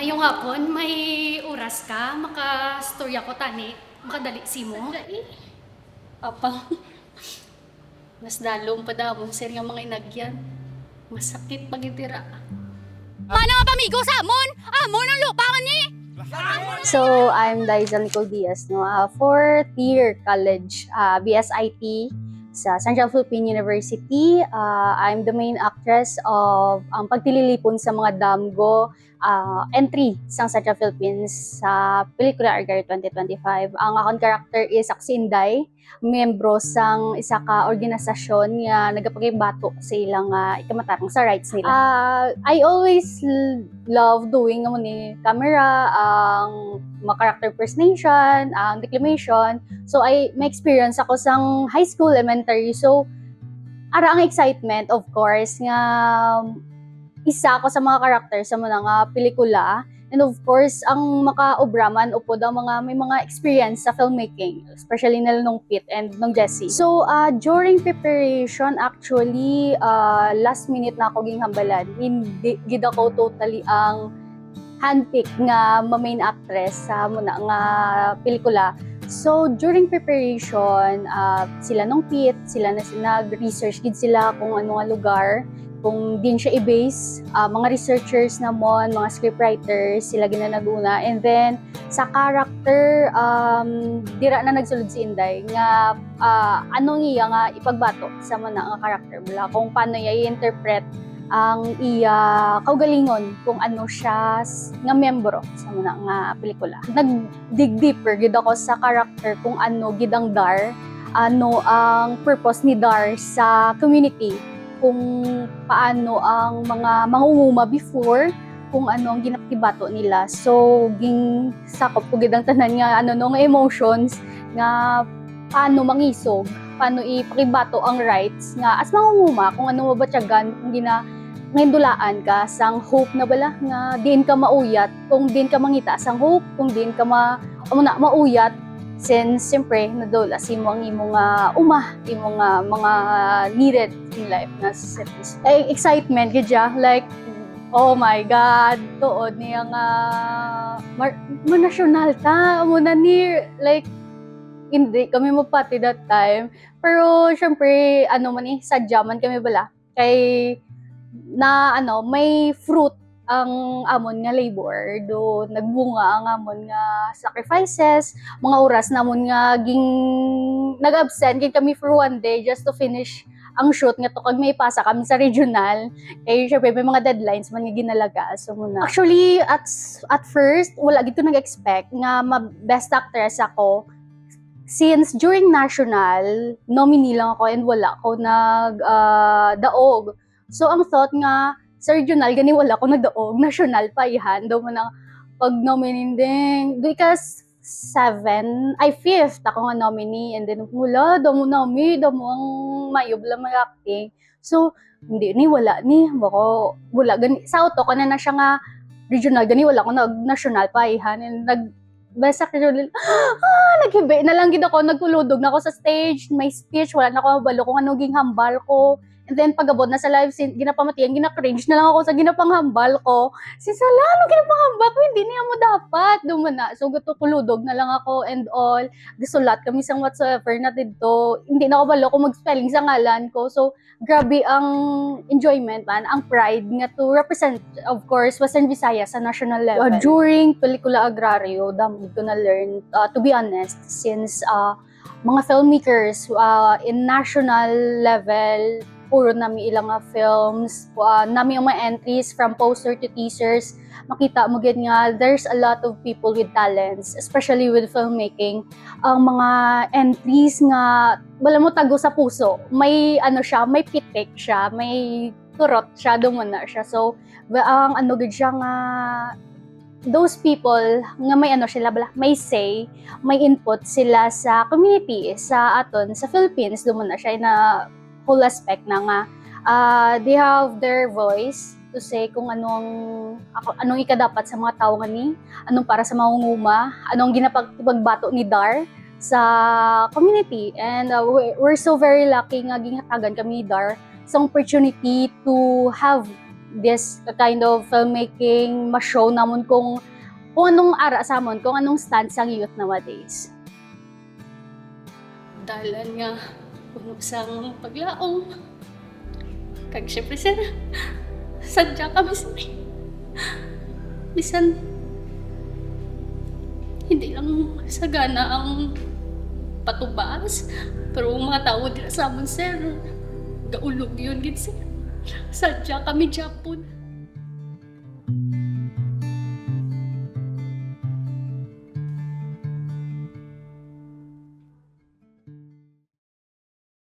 Mayong hapon, may oras ka, makastorya ko tani, makadali si mo. Apa, mas dalong pa daw, sir nga mga inagyan. Masakit pagitira. Mana nga pamigo sa amon? Amon ang lupangan ni! So, I'm Daizal Nicole Diaz, no? Fourth year college, BSIT sa Central Philippine University. I'm the main actress of ang pagtililipon sa mga damgo entry sa Central Philippines sa pelikula Argari 2025. Ang akong character is Aksinday, membro sang isa ka organisasyon nga nagapagibato sa ilang ikamatarang sa rights nila. I always love doing ni camera, ang mga character impersonation, ang declamation. So may experience ako sang high school, elementary. So ara ang excitement, of course, nga isa ako sa mga character sa mga pelikula. And of course, ang maka-obraman upod ang may mga experience sa filmmaking, especially nung Pete and nung Jessie. So, during preparation, actually, last minute na ako ginghambalan. Hindi gid ako totally ang handpick nga main actress sa muna nga pelikula. So, during preparation, sila nung Pete, sila na nag-research gid sila kung ano nga lugar, kung din siya i-base, mga researchers namon, mga scriptwriters, sila ginanaguna. And then, sa character, dira na nagsulod si Inday nga anong iya nga ipagbato sa mga nga character mula, kung paano iya i-interpret ang iya kaugalingon, kung ano siya nga membro sa mga nga pelikula. Nag-dig deeper gid ako sa character kung ano gid ang Dar, ano ang purpose ni Dar sa community, kung paano ang mga mangunguma before, kung ano ang ginakibato nila. So, ging sakop ko gid ang tanan nga no emotions nga paano mangisog, paano ipakibato ang rights nga as mangunguma, kung ano mabatyagan, kung ngayon ka sang hope na bala nga diin ka mauyat, kung diin ka mangita sang hope, kung diin ka mauyat, since siyempre nadula si mo ang imong imong mga needed in life na service. Excitement gidya, like oh my god, tuod niya nga national ta muna ni, like hindi kami mapati that time, pero syempre sadya man kami bala kay na may fruit ang amon nga labor, do nagbunga ang amon nga sacrifices, mga oras namon nga nag-absent gid kami for one day just to finish ang shoot nga to, kag may pasa kami sa regional kay syempre may mga deadlines man nga ginalaga. So muna actually at first wala gid ko nag-expect nga best actress ako, since during national nominee lang ako and wala ko daog. So ang thought nga sa regional gani wala ko nagdaog, national pa ihan daw mo nang pag nominating because 5th ako nga nominee, and then wala daw mo ang mayubla mag-acting. So hindi ni wala ni bako wala gani sa auto ko na siya nga regional gani wala ko national pa ihan, and basta regional naghibi na lang gid ako, nagkuludog na ako sa stage, may speech, wala na ako mabalo kung ano ging hambal ko. And then pagabot na sa live scene, ginapamatiyan, gina-cringe na lang ako sa ginapanghambal ko. Sala, ano ginapanghambal ko? Hindi niya mo dapat. Dumana. So, gato kuludog na lang ako and all. Gisulat kami sang whatsoever na dito. Hindi na ako balo kung mag-spelling sa ngalan ko. So, grabe ang enjoyment man, ang pride nga to represent, of course, Western Visayas sa national level. During Pelikula Agrario, dami ko na learn, to be honest, since mga filmmakers in national level, puro nami ilang films, nami yung mga entries from poster to teasers, makita mo gid nga there's a lot of people with talents, especially with filmmaking. Ang mga entries nga wala mo tago sa puso, may siya, may pitik siya, may turot siya, dumuna siya. So ang gid siya nga those people nga may sila bala, may say, may input sila sa community, sa aton sa Philippines, dumuna siya na whole aspect na nga they have their voice to say kung anong ikadapat sa mga tao ngani, anong para sa mangunguma, anong ginapagbato ni Dar sa community. And we're so very lucky nga ginhatagan kami ni Dar sa opportunity to have this kind of filmmaking, ma-show namon kung anong ara sa amon, kung anong stance ang youth nowadays. Dalan nga, puno sang paglaong. Kag syempre sir, sadya kami sir. Bisan, hindi lang sagana ang patubas, pero ang mga tao dira sa amon sir, gaulog yun gid sir. Sadya kami Japon.